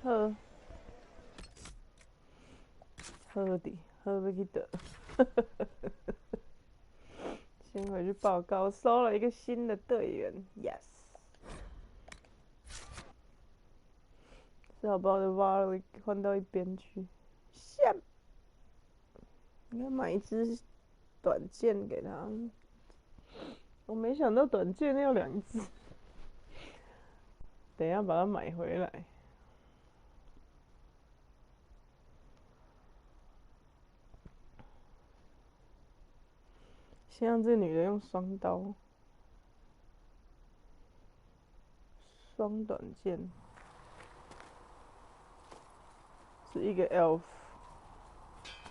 喝，喝的，喝不去得。先回去报告，收了一个新的队员 ，yes。只好把我的挖了换到一边去。下，应该买一支短剑给他。我没想到短剑要2支，等一下把它买回来。先让这女的用双刀，双短剑，是一个 Elf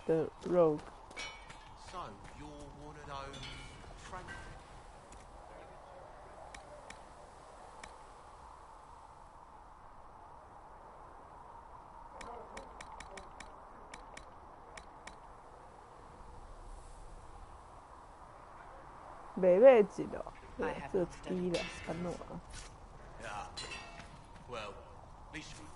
的 Rogue。So you're one of those Frank. 袂买一咯，做一支啦，安怎啊？ Yeah. Well, at least we.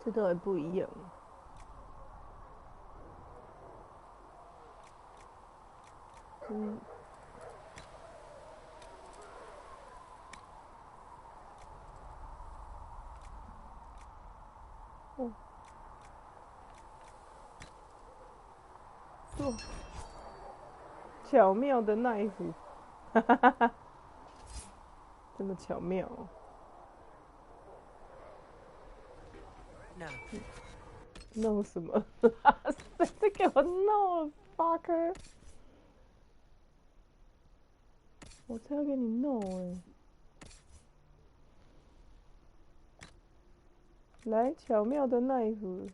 这都还不一样。哦，巧妙的奈虎，哈哈哈哈，这么巧妙哦。弄什么？谁给我弄 ，fucker！ 我才要给你弄来，巧妙的奈虎。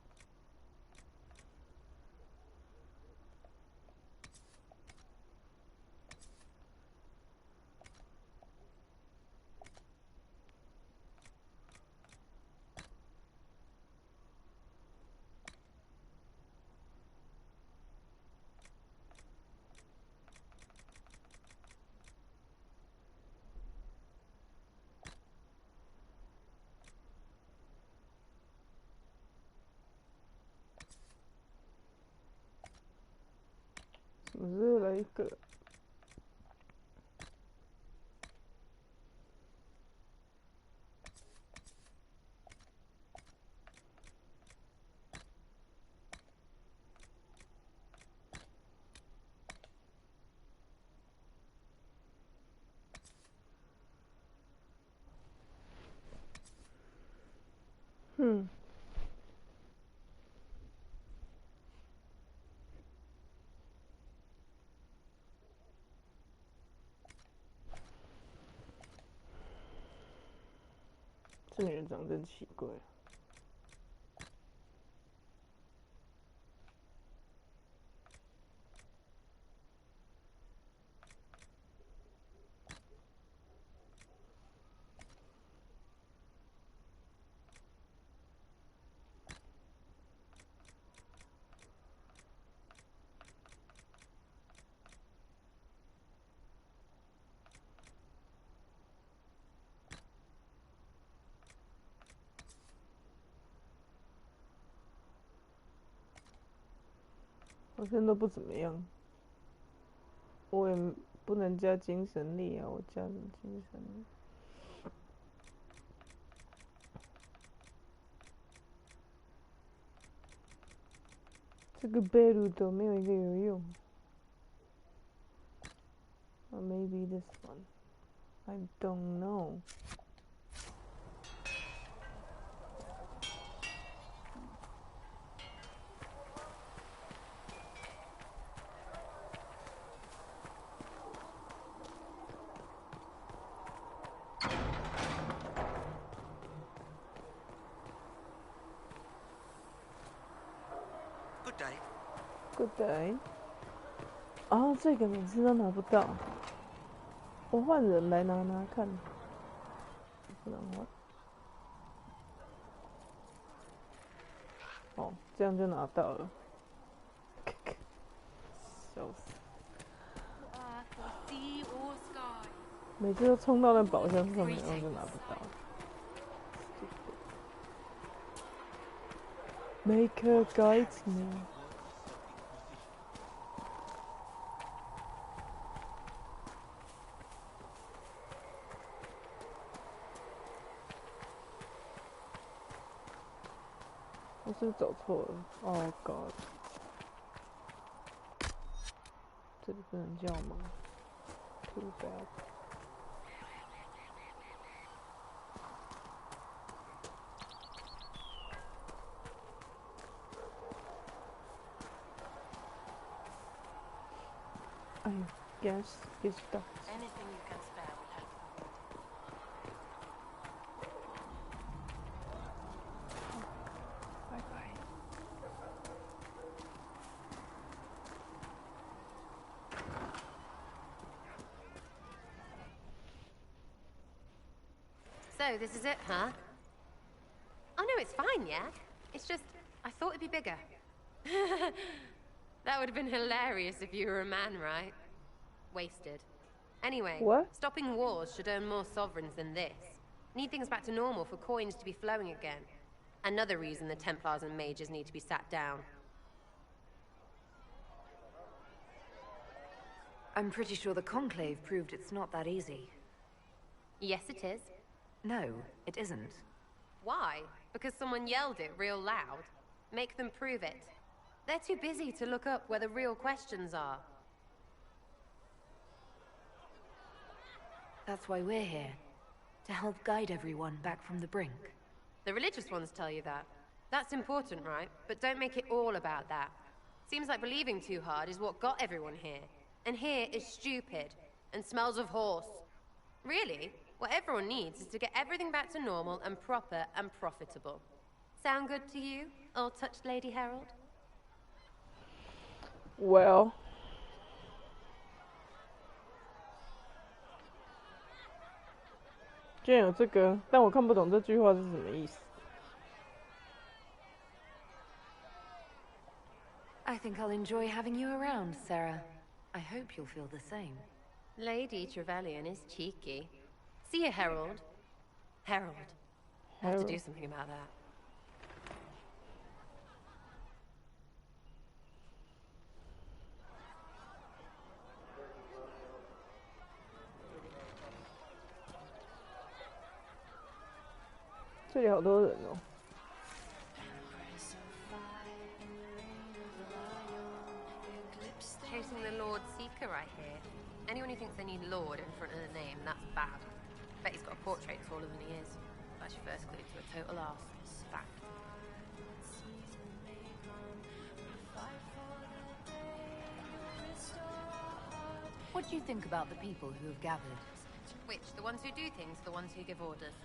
什么时候来一个？这女人长得真奇怪。好像都不怎么样。我也不能加精神力啊，我加什么精神力？这个贝鲁都没有一个有用。Or maybe this one. I don't know. Good day。哦，这个每次都拿不到，我换人来拿看。不能换。哦，这样就拿到了。笑死！每次都冲到那宝箱上面，然后就拿不到。Make her guide me。我是不是走错了 ？Oh God！ 这里不能叫吗 ？Too bad。I guess it's stuck. Anything you can spare will help. Bye bye. So, this is it, huh? Oh no, it's fine, yeah? It's just, I thought it'd be bigger. That would have been hilarious if you were a man, right? Wasted. Anyway, what? Stopping wars should earn more sovereigns than this. Need things back to normal for coins to be flowing again. Another reason the Templars and mages need to be sat down. I'm pretty sure the Conclave proved it's not that easy. Yes, it is. No, it isn't. Why? Because someone yelled it real loud? Make them prove it. They're too busy to look up where the real questions are. That's why we're here. To help guide everyone back from the brink. The religious ones tell you that. That's important, right? But don't make it all about that. Seems like believing too hard is what got everyone here. And here is stupid, and smells of horse. Really, what everyone needs is to get everything back to normal and proper and profitable. Sound good to you, old-touched Lady Herald? Well. 居然有这个，但我看不懂这句话是什么意思。I think I'll enjoy having you around, Sarah. I hope you'll feel the same. Lady Trevelyan is cheeky. See you, Herald. Herald. I have to do something about that. 这里好多人哦。Chasing the Lord Seeker, I hear. Anyone who thinks they need Lord in front of the name, that's bad. Bet he's got a portrait taller than he is. That's your first clue to a total arse. Fact. What do you think about the people who have gathered? Which? The ones who do things, the ones who give orders?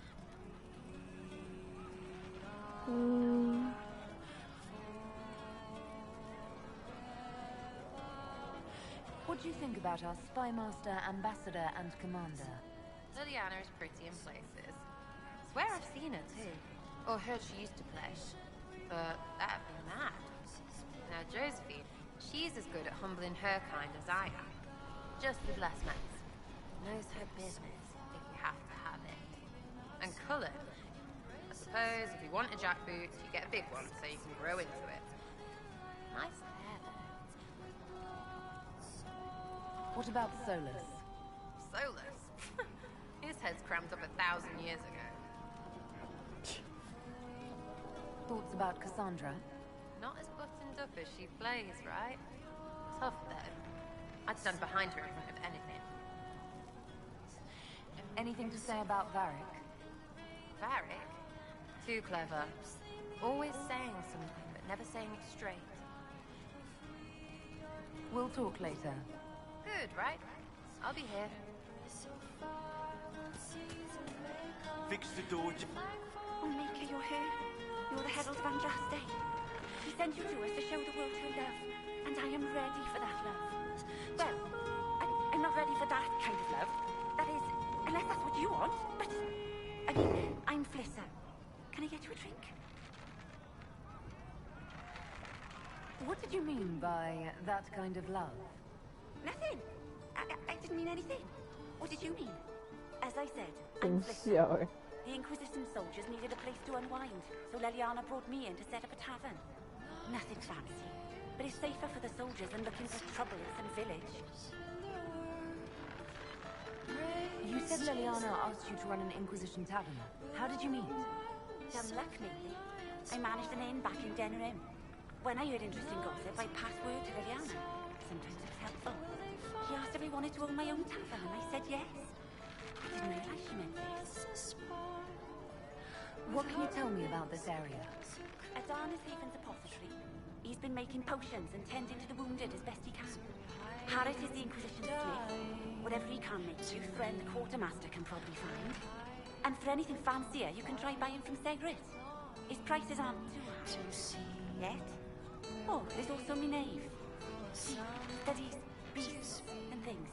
What do you think about our spy master, ambassador, and commander? Liliana is pretty in places. Swear I've seen her too. Or heard she used to play. But that'd be mad. Now Josephine, she's as good at humbling her kind as I am. Just with less mess. Knows her business if you have to have it. And Cullen. I suppose if you want a jackboot, you get a big one so you can grow into it. Nice hair though. What about Solus? Solus? His head's crammed up 1,000 years ago. Thoughts about Cassandra? Not as buttoned up as she plays, right? Tough though. I'd stand behind her in front of anything. Anything to say about Varric? Varric? Too clever. Always saying something, but never saying it straight. We'll talk later. Good, right? I'll be here. Fix the door. Oh, Mika, you're here. You're the Herald of Andraste. He's sent you to us to show the world true love, and I am ready for that love. Well, I'm not ready for that kind of love. That is, unless that's what you want. But, I mean, I'm Flissa. Can I get you a drink? What did you mean by that kind of love? Nothing. I didn't mean anything. What did you mean? As I said, 真 I'm 笑 Flissa. 哎。 The Inquisition soldiers needed a place to unwind, so Leliana brought me in to set up a tavern. Nothing fancy, but it's safer for the soldiers than looking for trouble in some village. You said Leliana asked you to run an Inquisition tavern. How did you meet? Dumb luck, maybe. I managed an inn back in Denerim. When I heard interesting gossip, I passed word to Leliana. Sometimes it's helpful. She asked if I wanted to own my own tavern, and I said yes. I didn't realize she meant this. What can you tell me about this area? Adarna's Haven's apothecary. He's been making potions and tending to the wounded as best he can. Harris is the Inquisition's smith. Whatever he can make you, friend the quartermaster can probably find. And for anything fancier, you can try buying from Segret. His prices aren't too high. Yet. Oh, there's also my knave. She studies beasts and things,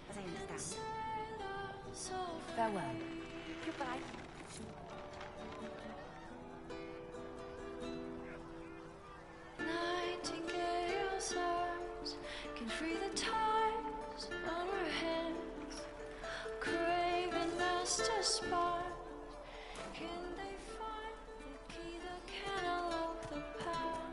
as I understand. Farewell. Goodbye. Nightingale's arms can free the tides on our hands. Craven master spark. Can they find the key that can unlock the path?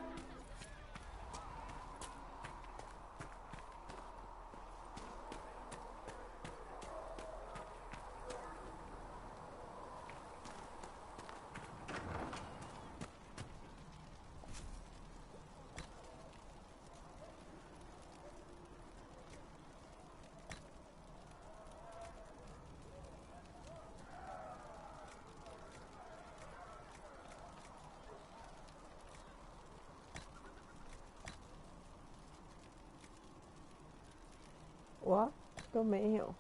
哇，都没有。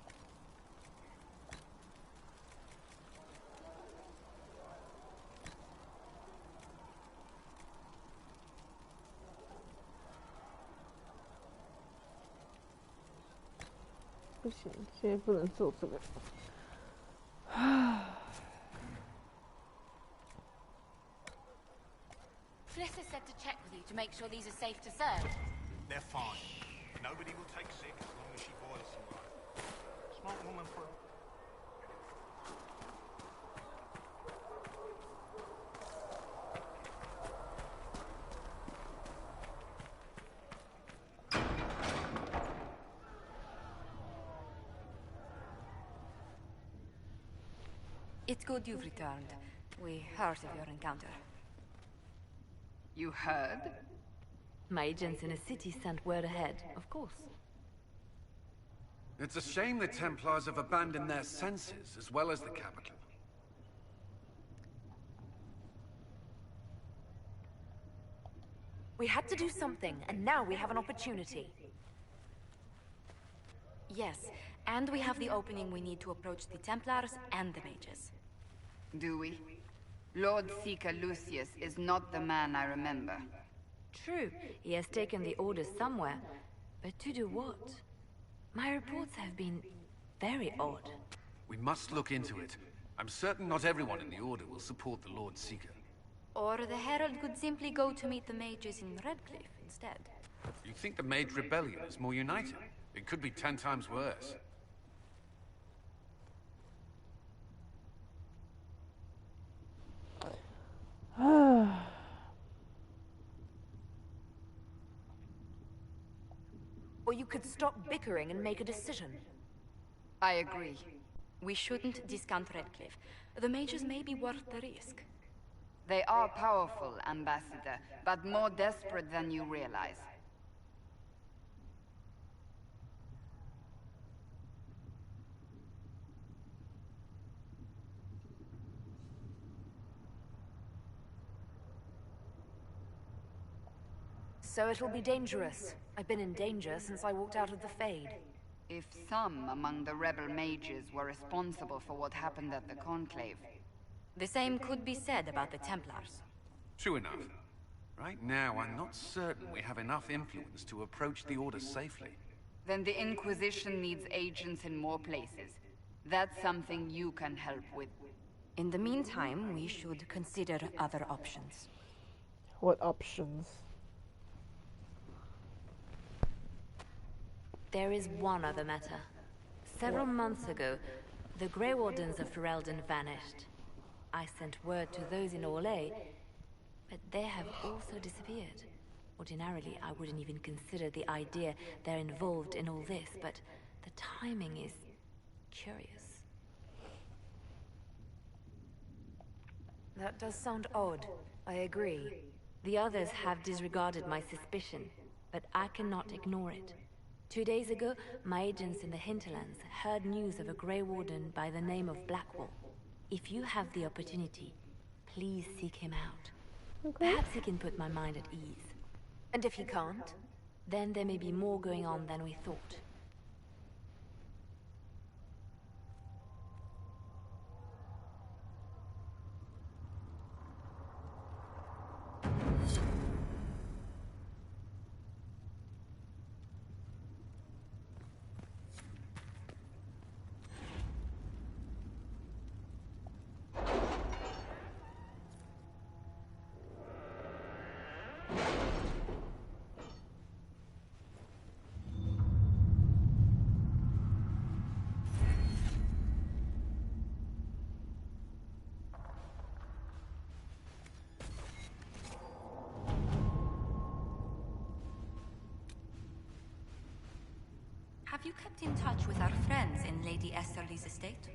不行，现在不能做这个。Flissa said to check with you to make sure these are safe to serve. They're fine. Nobody will take sick as long as she boils some right. Smart woman for It's good you've returned. We heard of your encounter. You heard? My agents in a city sent word ahead, of course. It's a shame the Templars have abandoned their senses, as well as the capital. We had to do something, and now we have an opportunity. Yes, and we have the opening we need to approach the Templars and the mages. Do we? Lord Seeker Lucius is not the man I remember. True, he has taken the orders somewhere. But to do what? My reports have been very odd. We must look into it. I'm certain not everyone in the Order will support the Lord Seeker. Or the Herald could simply go to meet the mages in Redcliffe instead. You think the Mage Rebellion is more united? It could be 10 times worse. Or you could stop bickering and make a decision. I agree. We shouldn't discount Redcliffe. The mages may be worth the risk. They are powerful, Ambassador, but more desperate than you realize. So it'll be dangerous. I've been in danger since I walked out of the Fade. If some among the rebel mages were responsible for what happened at the Conclave. The same could be said about the Templars. True enough. Right now, I'm not certain we have enough influence to approach the Order safely. Then the Inquisition needs agents in more places. That's something you can help with. In the meantime, we should consider other options. What options? There is one other matter. Several months ago, the Grey Wardens of Ferelden vanished. I sent word to those in Orlais, but they have also disappeared. Ordinarily, I wouldn't even consider the idea they're involved in all this, but the timing is curious. That does sound odd. I agree. The others have disregarded my suspicion, but I cannot ignore it. 2 days ago, my agents in the hinterlands heard news of a Grey Warden by the name of Blackwall. If you have the opportunity, please seek him out. Okay. Perhaps he can put my mind at ease. And if he can't? Then there may be more going on than we thought. Have you kept in touch with our friends in Lady Esterly's estate?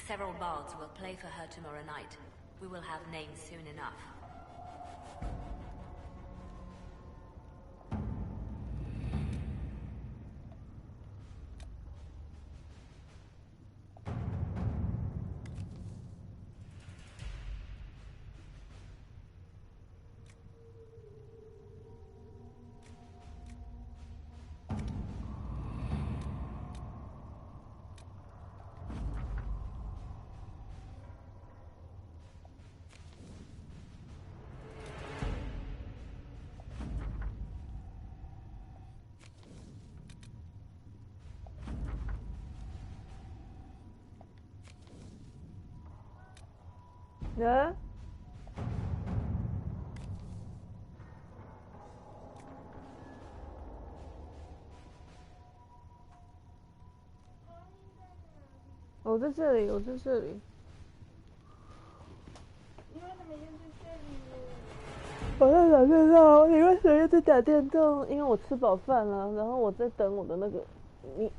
Several bards will play for her tomorrow night. We will have names soon enough. Yeah?我在这里，我在这里。我在打电动，你为什么一直打电动？因为我吃饱饭了，然后我在等我的那个你。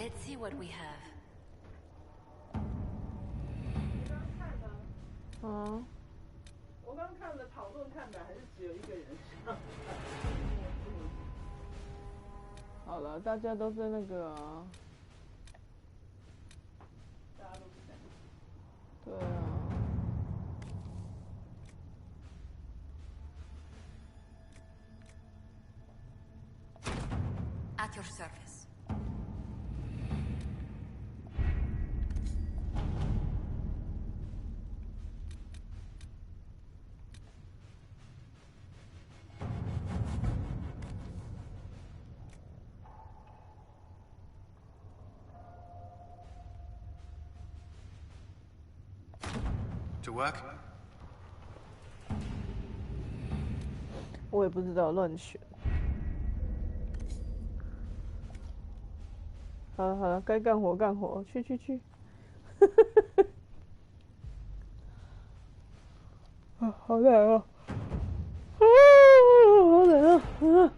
Let's see what we have. 嗯。我刚看了讨论看板，还是只有一个人上。好了，大家都是那个啊。大家都不想。对啊。At your service. To work? 我也不知道，乱选。好了好了，该干活干活，去去去。啊，好冷哦！啊，好冷啊！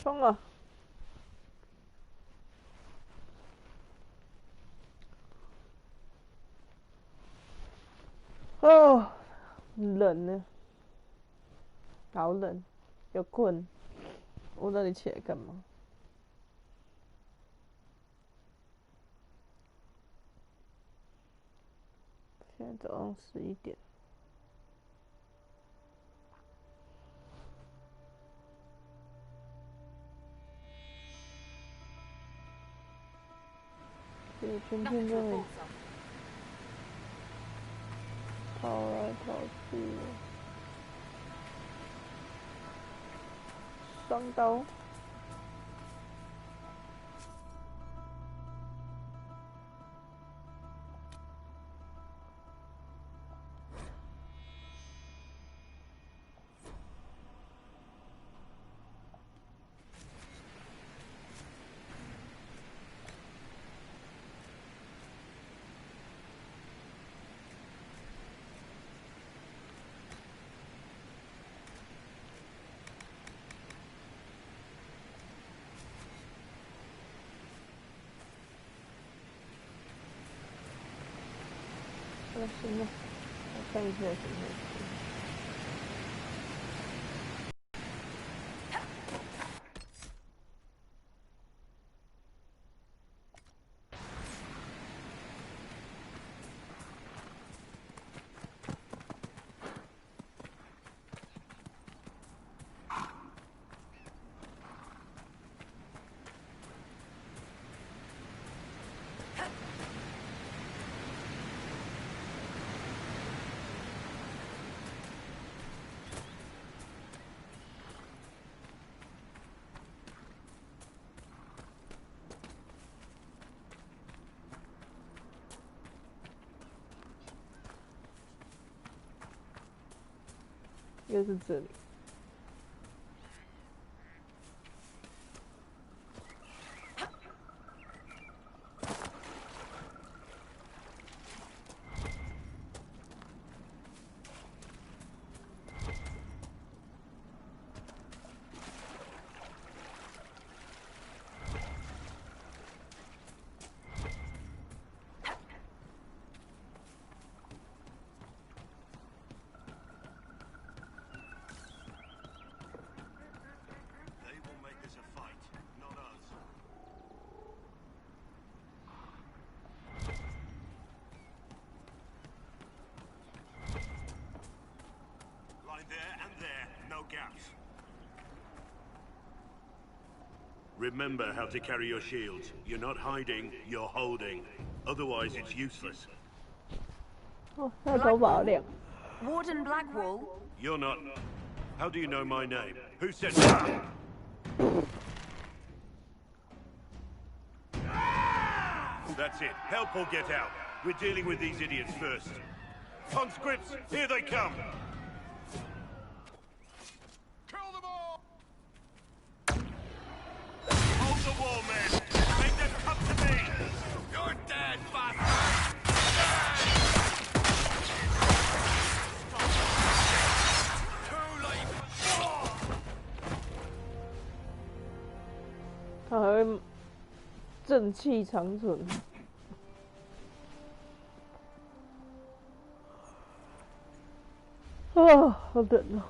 冲啊！哦，冷呢，好冷，又困，我到底起来干嘛？现在早上11点。这天天在跑来跑去的，双刀。行了，我看一下什么。又是这里。Remember how to carry your shields. You're not hiding, you're holding. Otherwise, it's useless. 哦，他的头发好亮。Warden Blackwall. You're not. How do you know my name? Who said that? That's it. Help or get out. We're dealing with these idiots first. Conscripts, here they come! Kill them all! Hold the wall, men! Make them come to me! You're dead, bastard! Too late! 他还会正气长存。啊，好冷哦。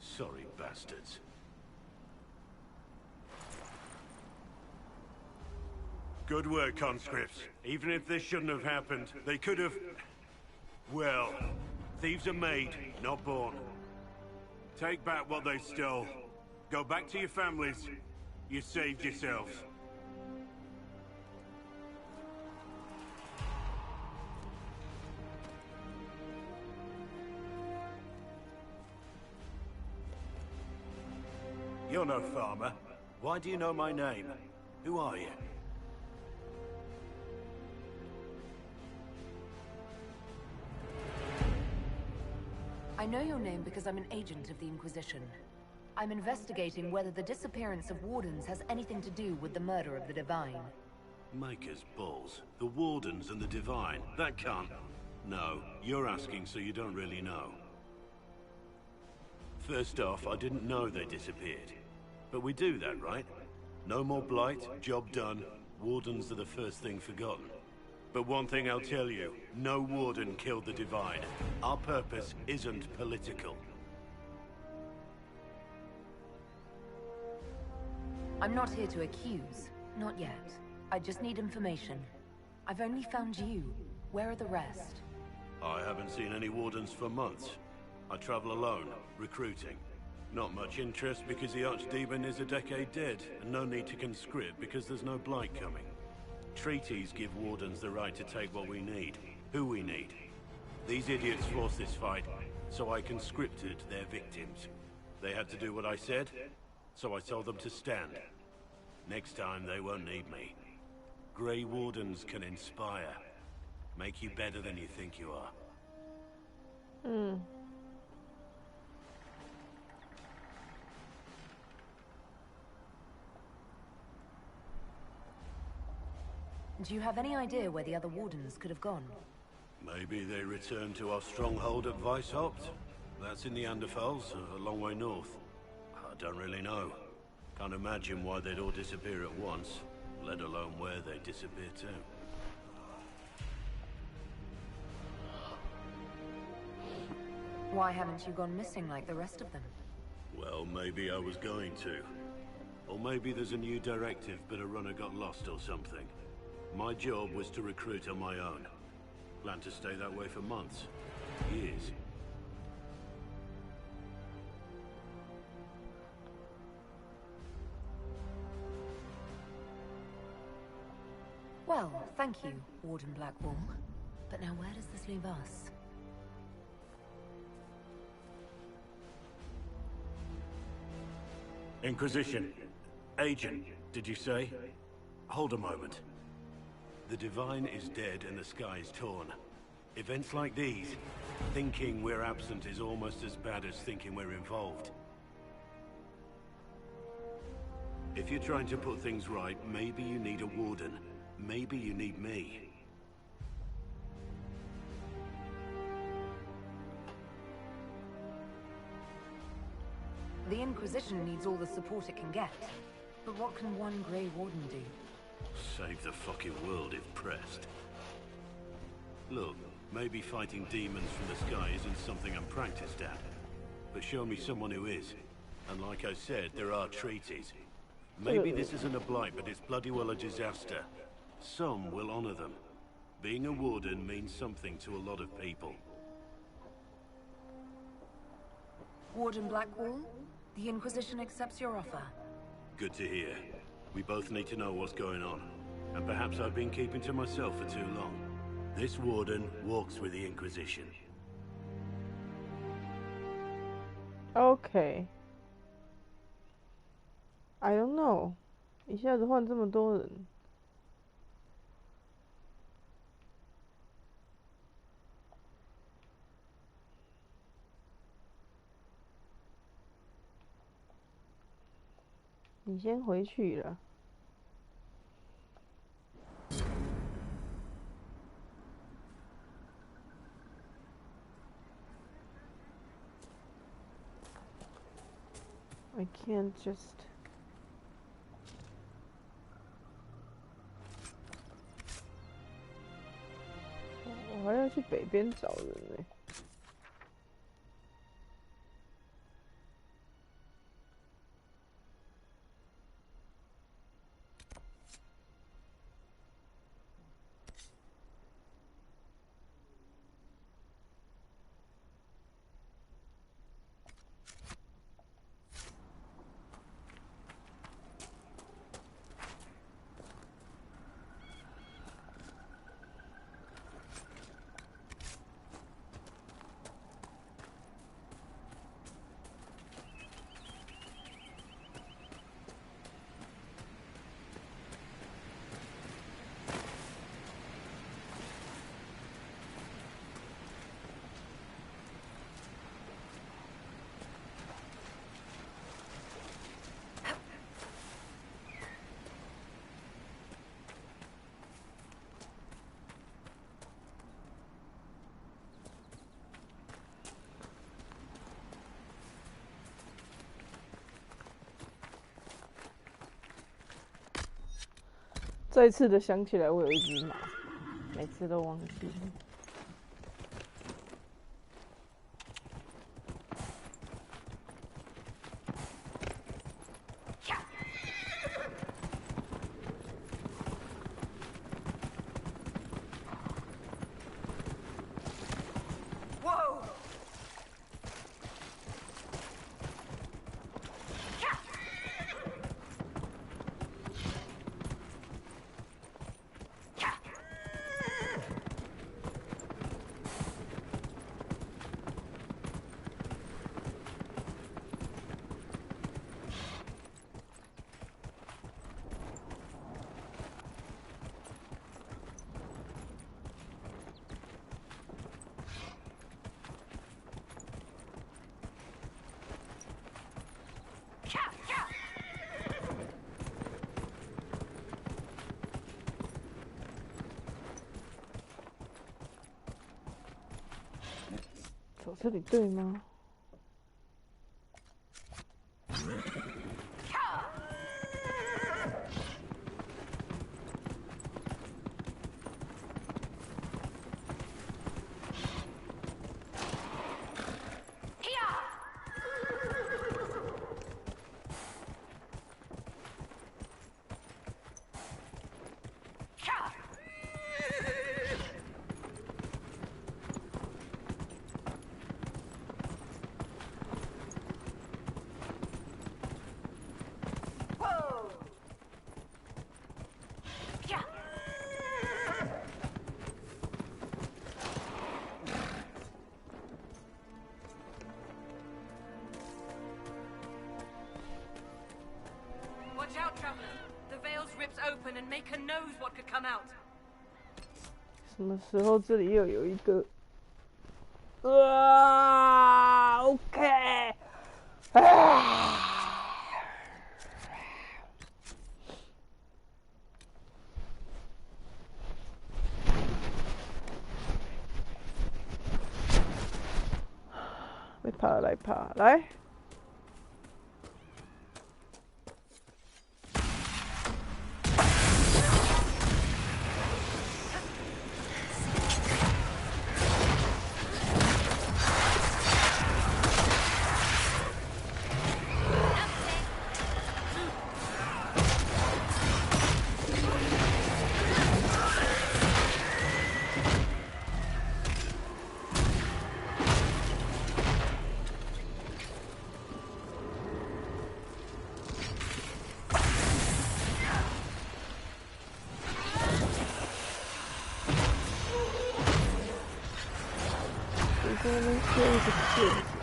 Sorry, bastards. Good work, conscripts. Even if this shouldn't have happened, they could have... Well, thieves are made, not born. Take back what they stole. Go back to your families. You saved yourselves. You're no farmer. Why do you know my name? Who are you? I know your name because I'm an agent of the Inquisition. I'm investigating whether the disappearance of Wardens has anything to do with the murder of the Divine. Maker's balls. The Wardens and the Divine. That can't... No, you're asking so you don't really know. First off, I didn't know they disappeared. But we do that, right? No more blight, job done. Wardens are the first thing forgotten. But one thing I'll tell you, no Warden killed the Divine. Our purpose isn't political. I'm not here to accuse. Not yet. I just need information. I've only found you. Where are the rest? I haven't seen any Wardens for months. I travel alone, recruiting. Not much interest because the Archdemon is a decade dead, and no need to conscript because there's no blight coming. Treaties give Wardens the right to take what we need, who we need. These idiots forced this fight, so I conscripted their victims. They had to do what I said, so I told them to stand. Next time they won't need me. Grey Wardens can inspire. Make you better than you think you are. Do you have any idea where the other Wardens could have gone? Maybe they returned to our stronghold at Weishaupt. That's in the Anderfels, a long way north. I don't really know. Can't imagine why they'd all disappear at once, let alone where they'd disappear to. Why haven't you gone missing like the rest of them? Well, maybe I was going to. Or maybe there's a new directive, but a runner got lost or something. My job was to recruit on my own. Planned to stay that way for months. Years. Well, thank you, Warden Blackwall. But now where does this leave us? Inquisition. Agent, did you say? Hold a moment. The Divine is dead and the sky is torn. Events like these, thinking we're absent is almost as bad as thinking we're involved. If you're trying to put things right, maybe you need a Warden. Maybe you need me. The Inquisition needs all the support it can get. But what can one Grey Warden do? Save the fucking world if pressed. Look, maybe fighting demons from the sky isn't something I'm practiced at. But show me someone who is. And like I said, there are treaties. Maybe this isn't a blight, but it's bloody well a disaster. Some will honor them. Being a Warden means something to a lot of people. Warden Blackwall, the Inquisition accepts your offer. Good to hear. We both need to know what's going on. And perhaps I've been keeping to myself for too long. This Warden walks with the Inquisition. Okay. I don't know. 一下子换这么多人。你先回去了。I can't just. 我还要去北边找人呢。再次的想起来，我有一只马，每次都忘记。走这里对吗？Watch out, traveler. The veils rips open and Maker knows what could come out. 什么时候这里又有一个？OK。来爬，来爬，来。在那边贴一个线。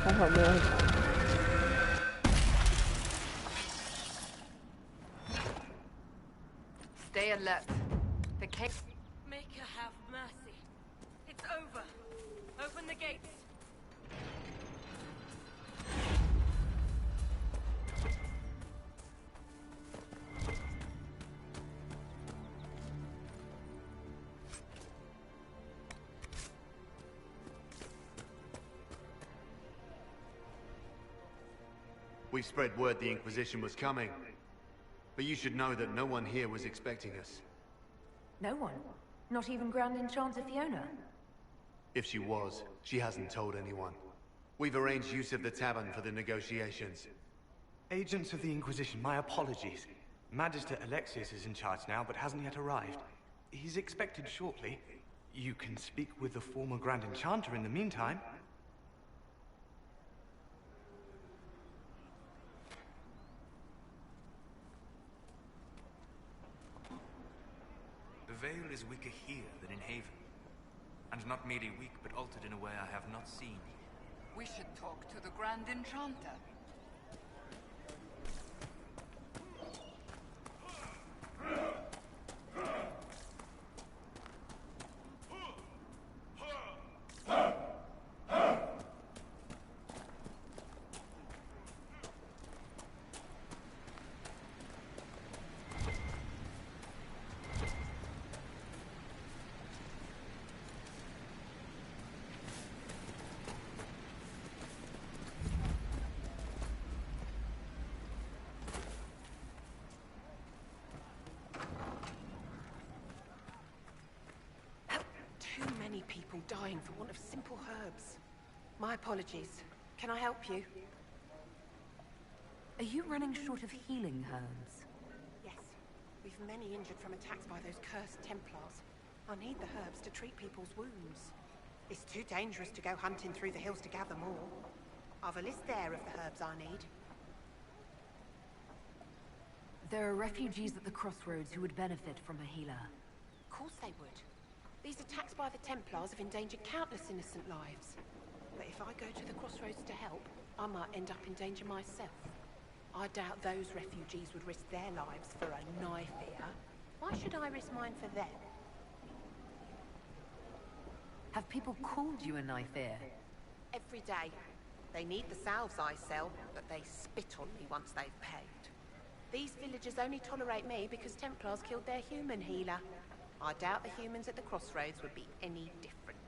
还好没有很长。Stay alert. The case. Make her have mercy. It's over. Open the gates. We spread word the Inquisition was coming. But you should know that no one here was expecting us. No one? Not even Grand Enchanter Fiona? If she was, she hasn't told anyone. We've arranged use of the tavern for the negotiations. Agents of the Inquisition, my apologies. Magister Alexius is in charge now, but hasn't yet arrived. He's expected shortly. You can speak with the former Grand Enchanter in the meantime. The Veil is weaker here than in Haven. And not merely weak, but altered in a way I have not seen. We should talk to the Grand Enchanter. People dying for want of simple herbs. My apologies. Can I help you? Are you running short of healing herbs? Yes. We've many injured from attacks by those cursed Templars. I need the herbs to treat people's wounds. It's too dangerous to go hunting through the hills to gather more. I've a list there of the herbs I need. There are refugees at the crossroads who would benefit from a healer. Of course they would. These attacks by the Templars have endangered countless innocent lives. But if I go to the crossroads to help, I might end up in danger myself. I doubt those refugees would risk their lives for a knife here. Why should I risk mine for them? Have people called you a knife ear? Every day. They need the salves I sell, but they spit on me once they've paid. These villagers only tolerate me because Templars killed their human healer. I doubt the humans at the crossroads would be any different.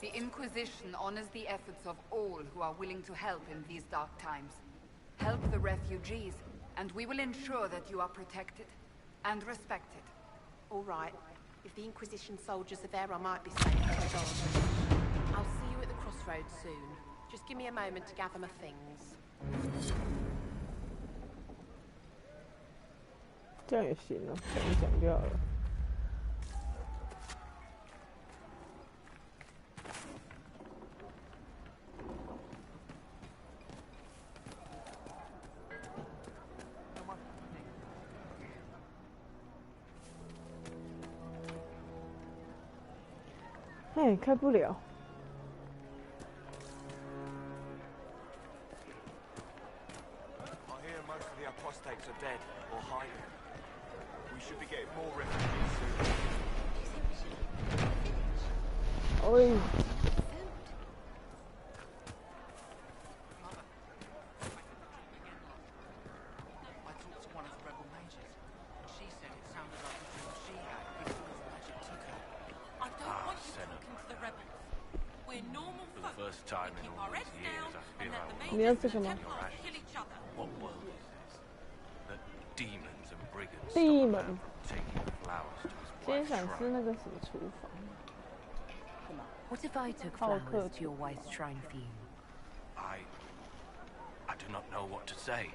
The Inquisition honors the efforts of all who are willing to help in these dark times. Help the refugees, and we will ensure that you are protected and respected. All right. If the Inquisition soldiers are there, I might be safe. I'll see you at the crossroads soon. Just give me a moment to gather my things. 这样也行啊，讲一讲就好了。哎，开不了。I hear most of the apostates are dead or hiding. We should be getting more refugees soon. Oi. I talked to one of the rebel mages. She said it sounded like the dream she had before the magic took her. I don't want you talking to the rebels. We're normal folk. For the first time in all these years, I feel I will kill each other. What world is this? That demons and brigands Demon. taking flowers to his 今天 wife's 想吃 shrine. 那个什么厨房。 What if I took flowers to your wife's shrine for you? I do not know what to say,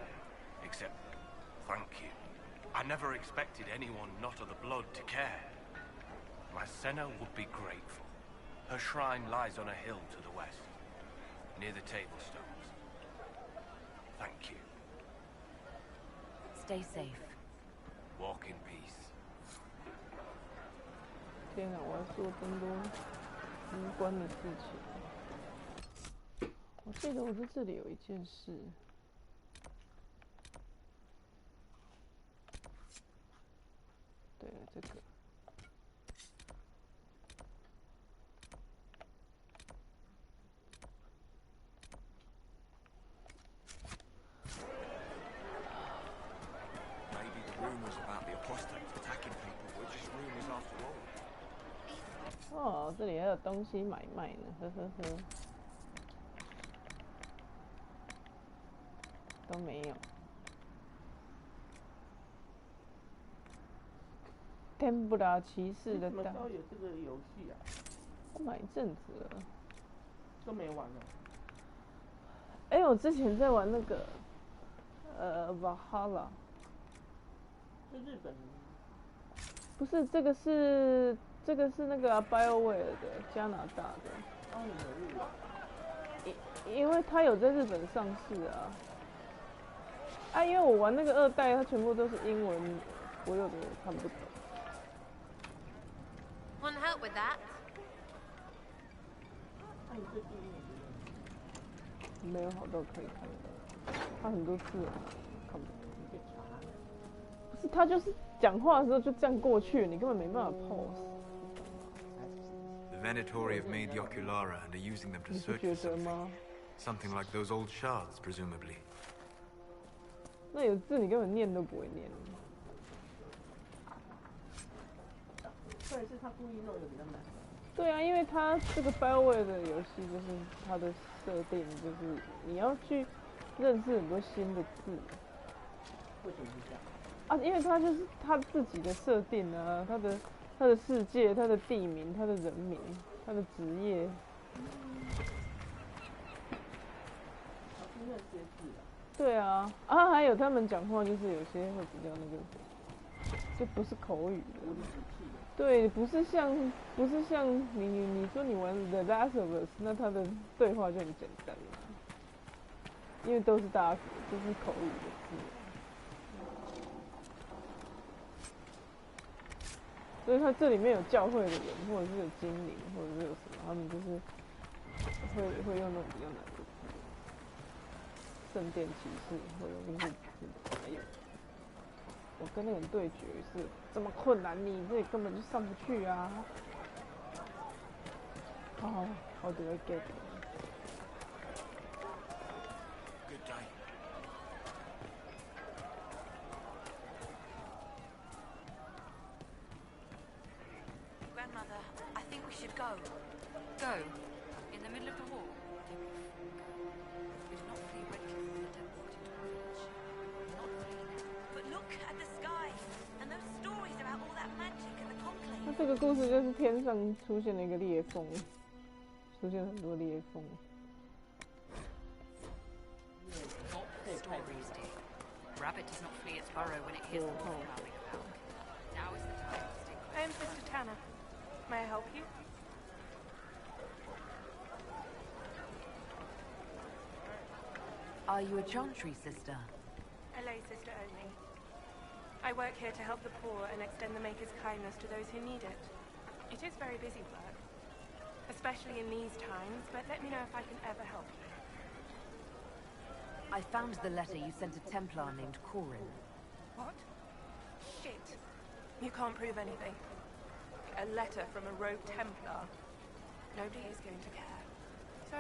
except thank you. I never expected anyone not of the blood to care. My Senna would be grateful. Her shrine lies on a hill to the west, near the tablestones. Thank you. Stay safe. Walk in peace. 天哪，我要做更多。无关的事情。我记得我在这里有一件事。对了，这个。Rumors about the apostates attacking people were just rumors after all. 哦，这里还有东西买卖呢，呵呵呵。都没有。天不拉骑士的。什么时候有这个游戏啊？我买一阵子了。都没玩了。哎，我之前在玩那个瓦哈拉。是日本。不是，这个是那个BioWare 的加拿大的。哦，你有日本。因为它有在日本上市啊。啊，因为我玩那个2代，它全部都是英文，我有的看不懂。Want help with that? 那你最近没有好到可以看的，它很多字看不懂。不是，他就是讲话的时候就这样过去，你根本没办法 pause。The Venatori have made the Oculara and are using them to search for something like those old shards, presumably. 那有字你根本念都不会念。所以是他故意弄的比较难。对啊，因为它这个 BioWare 的游戏就是它的设定就是你要去认识很多新的字。为什么是这样？啊，因为它就是它自己的设定啊，它的世界、它的地名、它的人名、它的职业。对啊，啊，还有他们讲话就是有些会比较那个，就不是口语的。对，不是像你说你玩 The Last of Us， 那他的对话就很简单了，因为都是大家就是口语的字。所以他这里面有教会的人，或者是有精灵，或者是有什么，他们就是会用那种比较难的字。圣殿骑士，或者就是还有，我跟那个人对决是这么困难，你这里根本就上不去啊！哦，how do I get it? Good day. Grandmother, I think we should go. Go? In the middle of the war? We do not flee recklessly and don't walk into a village. Not fleeing. But look at the sky and those stories about all that magic and the conclave. 那这个故事就是天上出现了一个裂缝，出现很多裂缝。Stories, dear. Rabbit does not flee its burrow when it hears the wolf prowling about. Now is the time to stick. I am Sister Tanner. May I help you? Are you a chantry sister? A lay sister only. I work here to help the poor and extend the Maker's kindness to those who need it. It is very busy work, especially in these times, but let me know if I can ever help you. I found the letter you sent a Templar named Corin. What? Shit. You can't prove anything. A letter from a rogue Templar. Nobody is going to care. So,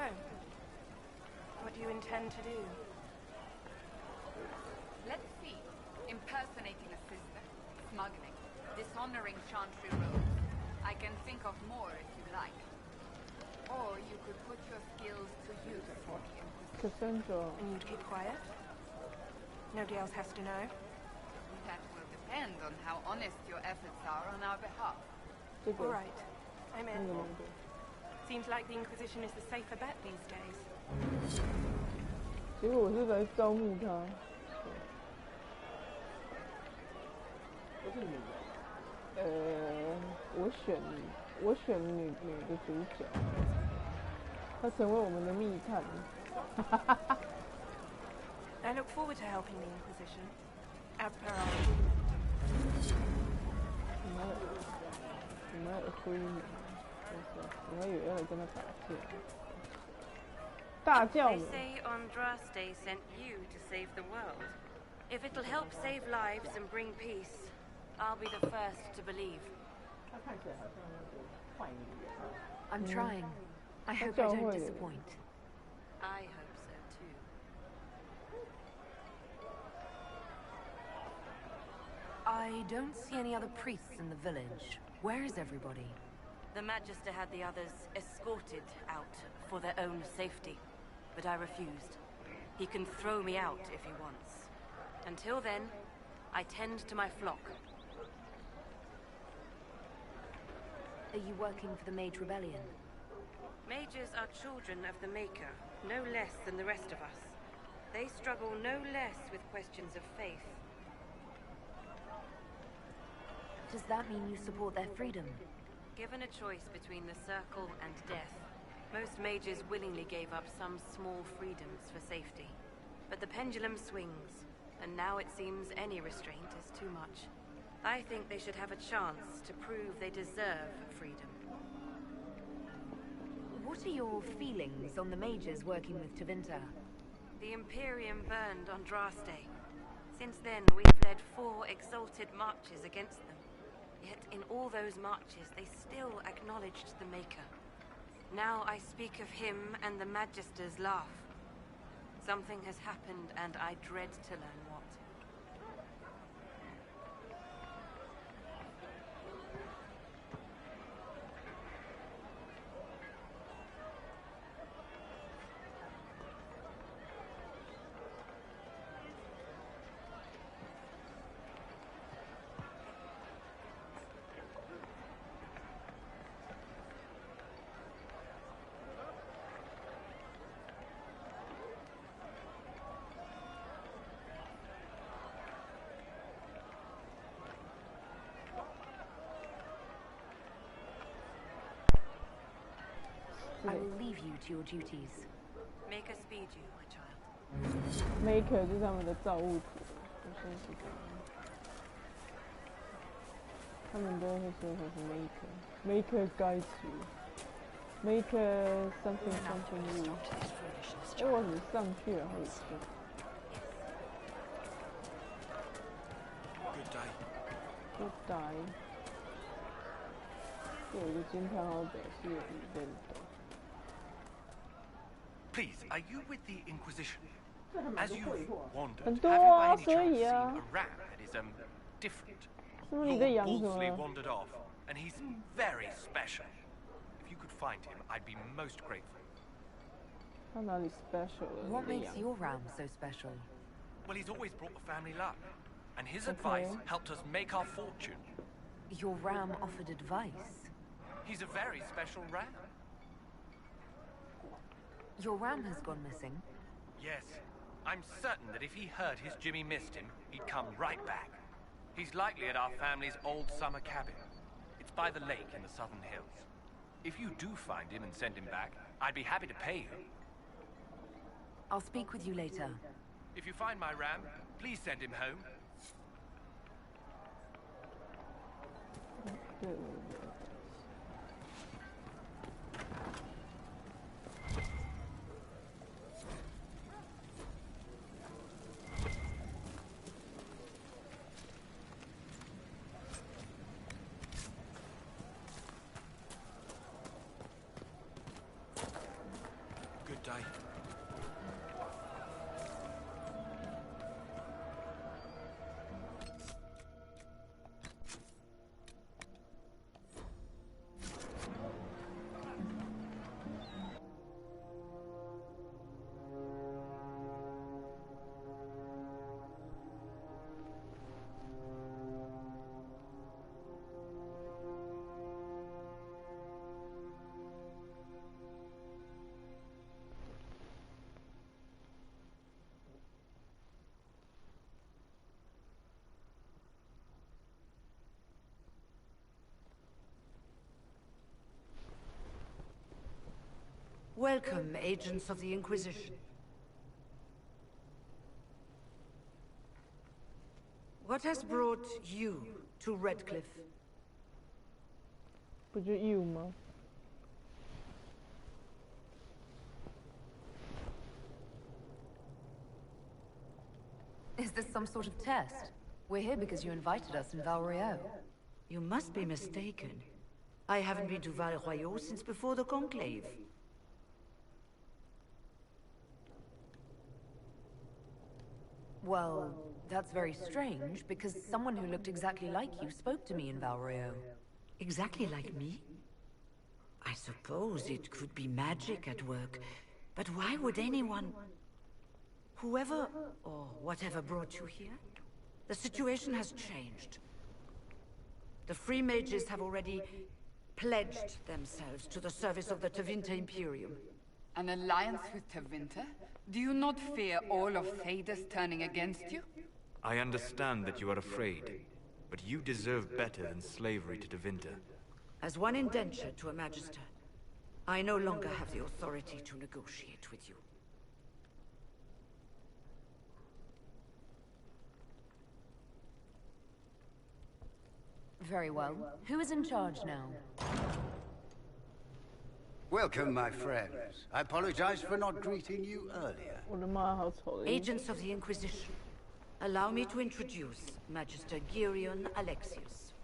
what do you intend to do? Let's see. Impersonating a sister, smuggling, dishonoring chantry robes. I can think of more if you like. Or you could put your skills to use for the Inquisition. And you'd keep quiet? Nobody else has to know? That will depend on how honest your efforts are on our behalf. All right. I'm in. Seems like the Inquisition is the safer bet these days. 结果我是来招募他。都是女的。我选女的主角，她成为我们的密探。I look forward to helping the Inquisition. As per our agreement. My agreement. 我还以为要来跟他打架。大叫 They 我。 say Andraste sent you to save the world. If it'll help save lives and bring peace, I'll be the first to believe. I'm trying. I hope I don't disappoint. I hope so too. I don't see any other priests in the village. Where is everybody? The Magister had the others escorted out for their own safety, but I refused. He can throw me out if he wants. Until then, I tend to my flock. Are you working for the Mage Rebellion? Mages are children of the Maker, no less than the rest of us. They struggle no less with questions of faith. Does that mean you support their freedom? Given a choice between the Circle and death, most mages willingly gave up some small freedoms for safety. But the pendulum swings, and now it seems any restraint is too much. I think they should have a chance to prove they deserve freedom. What are your feelings on the mages working with Tevinter? The Imperium burned Andraste. Since then, we have led 4 exalted marches against them. Yet in all those marches, they still acknowledged the Maker. Now I speak of him and the Magisters laugh. Something has happened, and I dread to learn what. I will leave you to your duties. Maker speed you, my child. Maker 就是他们的造物主，我相信他们都会说我是 Maker guides you，Maker something something you。哎，我怎么上去了？我去。Good day. Good day。有一个惊叹号表示有一边的。 Please, are you with the Inquisition? As you've wandered, 很 have 多 you by 啊， any 所 chance 以 seen 啊 a rat that is, different? 是不是你在养什 Wolseley 么？ wandered off, and he's very special. If you could find him, I'd be most grateful. 他哪里 special 了？ What 你在 makes 养 your ram so special? Well, he's always brought the family luck, and his Okay. advice helped us make our fortune. Your ram offered advice. He's a very special ram. Your ram has gone missing. Yes, I'm certain that if he heard his Jimmy missed him, he'd come right back. He's likely at our family's old summer cabin. It's by the lake in the southern hills. If you do find him and send him back, I'd be happy to pay you. I'll speak with you later. If you find my ram, please send him home. 对。 Good day. Welcome, agents of the Inquisition. What has brought you to Redcliffe? 不就 you 吗？ this some sort of test? We're here because you invited us in Valrio. You must be mistaken. I haven't been to Valrio since before the Conclave. Well, that's very strange, because someone who looked exactly like you spoke to me in Valrio. Exactly like me? I suppose it could be magic at work, but why would anyone... Whoever or whatever brought you here? The situation has changed. The Free Mages have already pledged themselves to the service of the Tevinter Imperium. An alliance with Tevinter? Do you not fear all of Thedas turning against you? I understand that you are afraid, but you deserve better than slavery to Tevinter. As one indentured to a Magister, I no longer have the authority to negotiate with you. Very well. Who is in charge now? Welcome, my friends. I apologize for not greeting you earlier. Agents of the Inquisition, allow me to introduce Magister Girion Alexius.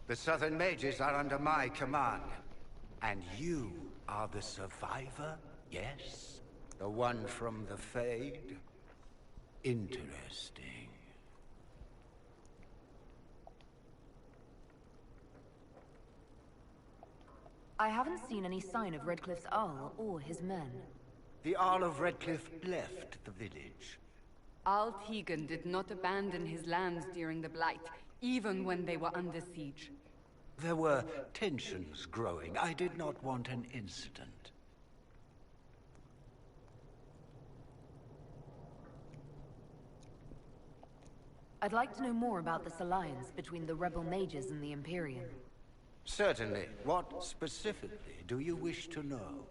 The Southern Mages are under my command. And you are the survivor, yes? The one from the Fade? Interesting. I haven't seen any sign of Redcliffe's Arl or his men. The Arl of Redcliffe left the village. Arl Tegan did not abandon his lands during the Blight, even when they were under siege. There were tensions growing. I did not want an incident. I'd like to know more about this alliance between the rebel mages and the Imperium. Certainly. What specifically do you wish to know?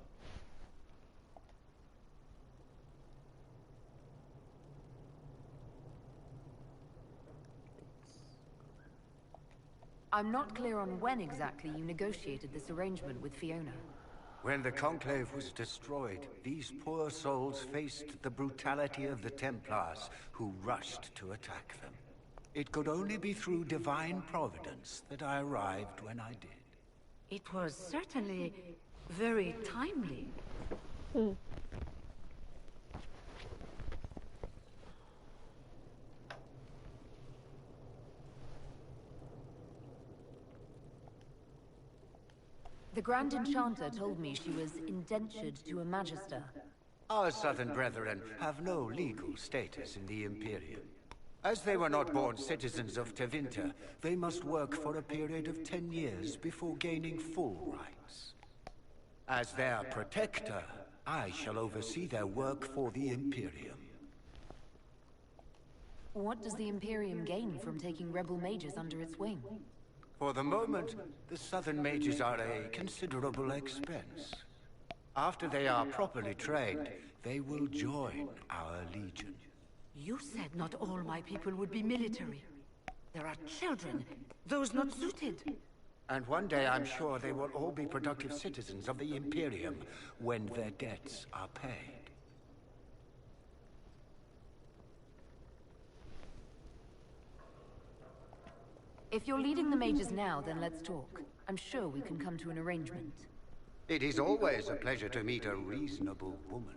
I'm not clear on when exactly you negotiated this arrangement with Fiona. When the Conclave was destroyed, these poor souls faced the brutality of the Templars, who rushed to attack them. It could only be through divine providence that I arrived when I did. It was certainly very timely. The Grand Enchanter told me she was indentured to a Magister. Our Southern brethren have no legal status in the Imperium. As they were not born citizens of Tevinter, they must work for a period of 10 years before gaining full rights. As their protector, I shall oversee their work for the Imperium. What does the Imperium gain from taking rebel mages under its wing? For the moment, the Southern Mages are a considerable expense. After they are properly trained, they will join our Legion. You said not all my people would be military. There are children, those not suited. And one day I'm sure they will all be productive citizens of the Imperium when their debts are paid. If you're leading the mages now, then let's talk. I'm sure we can come to an arrangement. It is always a pleasure to meet a reasonable woman.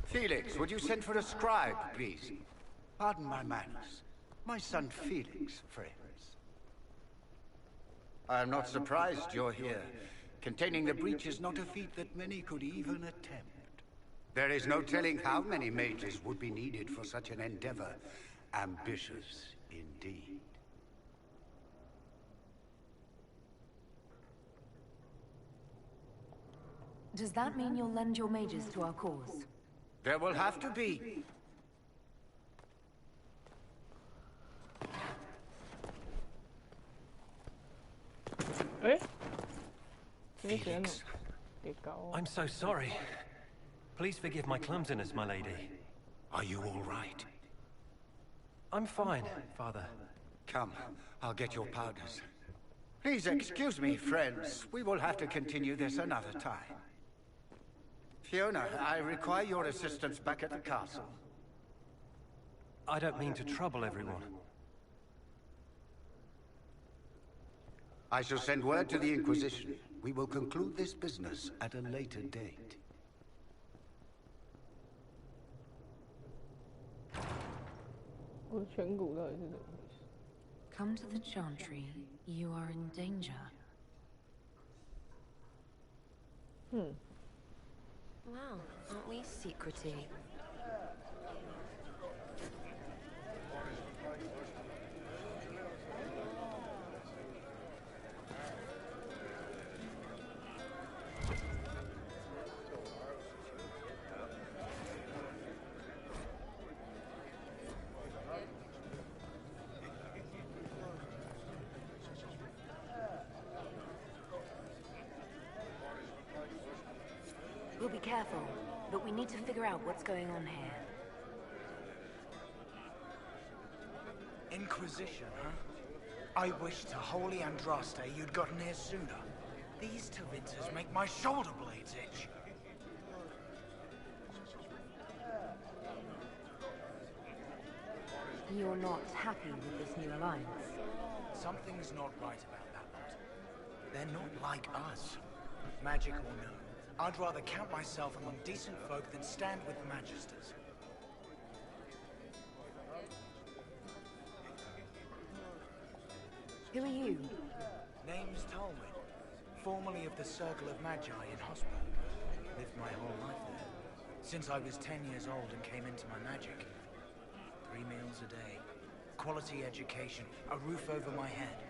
Felix, would you send for a scribe, please? Pardon my manners. My son Felix, friends. I am not surprised you're here. Containing the breach is not a feat that many could even attempt. There is no telling how many mages would be needed for such an endeavor. Ambitious, indeed. Does that mean you'll lend your mages to our cause? There will have to be. Felix. I'm so sorry. Please forgive my clumsiness, my lady. Are you all right? I'm fine, Father. Come, I'll get your powders. Please excuse me, friends. We will have to continue this another time. Fiona, I require your assistance back at the castle. I don't mean to trouble everyone. I shall send word to the Inquisition. We will conclude this business at a later date. Come to the Chantry. You are in danger. Wow, aren't we secretive? We'll be careful, but we need to figure out what's going on here. Inquisition, huh? I wish to Holy Andraste you'd gotten here sooner. These Tevinters make my shoulder blades itch. You're not happy with this new alliance? Something's not right about that lot. They're not like us. Magic or no, I'd rather count myself among decent folk than stand with magisters. Who are you? Name's Tolwyn, formerly of the Circle of Magi in Hospital. Lived my whole life there, since I was 10 years old and came into my magic. 3 meals a day, quality education, a roof over my head.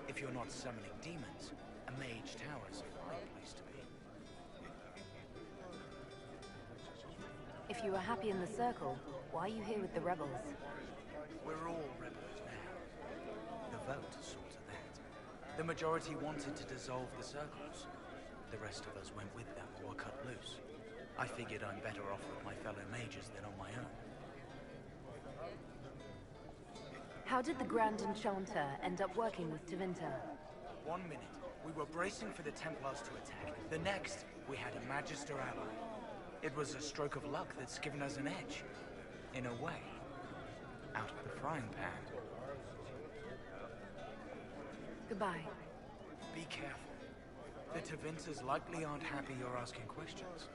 If you're not summoning demons, a mage tower's a fine place to be. If you were happy in the Circle, why are you here with the rebels? We're all rebels now. The vote saw to that. The majority wanted to dissolve the circles. The rest of us went with them or were cut loose. I figured I'm better off with my fellow mages than on my own. How did the Grand Enchanter end up working with Tevinter? 1 minute, we were bracing for the Templars to attack. The next, we had a Magister ally. It was a stroke of luck that's given us an edge. In a way. Out of the frying pan. Goodbye. Be careful. The Tevinters likely aren't happy you're asking questions.